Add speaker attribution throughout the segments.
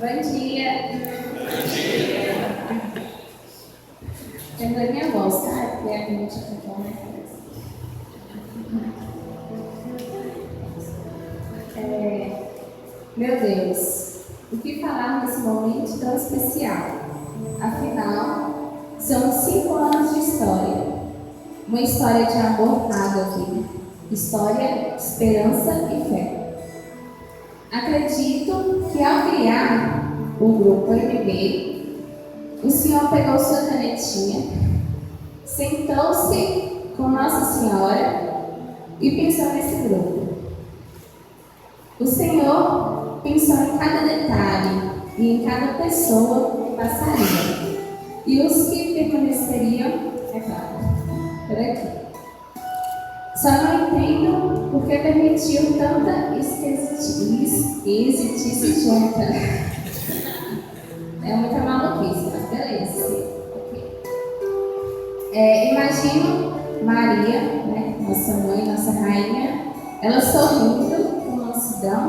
Speaker 1: Bom dia. Perdoe minha voz, tá? Porque a gente ficou mais Meu Deus, o que falar nesse momento tão especial? Afinal, são 5 anos de história. Uma história de amor nada aqui. História, esperança e fé. Acredito que ao criar o grupo MB, o Senhor pegou sua canetinha, sentou-se com Nossa Senhora e pensou nesse grupo. O Senhor pensou em cada detalhe e em cada pessoa que passaria e os que permaneceriam, é claro, por aqui. Só não entendo por que permitiu tanta esquisitice junta. É muita maluquice, mas beleza. Imagino Maria, né, nossa mãe, nossa rainha, ela sorrindo com mansidão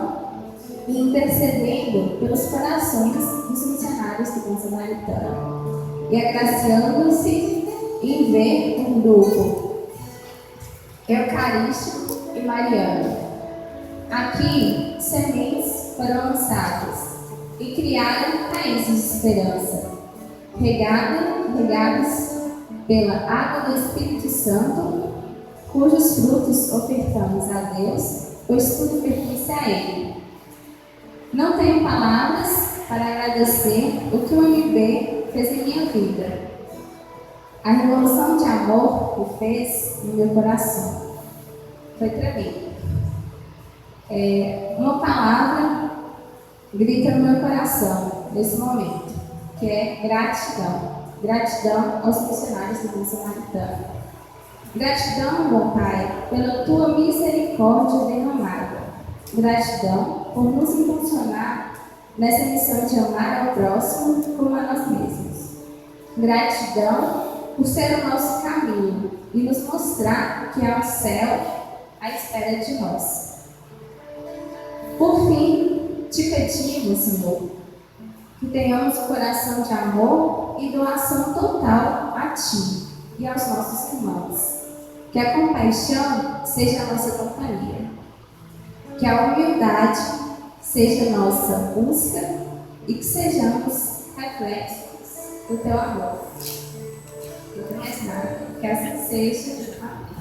Speaker 1: e intercedendo pelos corações dos missionários que estão samaritano e agraciando-se em ver um grupo eucarístico e mariano. Aqui, sementes foram lançadas e criaram raízes de esperança, regadas pela água do Espírito Santo, cujos frutos ofertamos a Deus, pois tudo pertence a Ele. Não tenho palavras para agradecer o que o MB fez em minha vida. A revolução de amor que fez no meu coração foi tremenda. Uma palavra grita no meu coração nesse momento, que é gratidão. Gratidão aos missionários do mundo samaritano. Gratidão, bom Pai, pela Tua misericórdia derramada. Gratidão por nos impulsionar nessa missão de amar ao próximo como a nós mesmos. Gratidão por ser o nosso caminho e nos mostrar que há um céu à espera de nós. Por fim, te pedimos, Senhor, que tenhamos um coração de amor e doação total a Ti e aos nossos irmãos. Que a compaixão seja a nossa companhia. Que a humildade seja a nossa busca e que sejamos reflexos do Teu amor. Não tem mais nada. Que assim seja. Amém.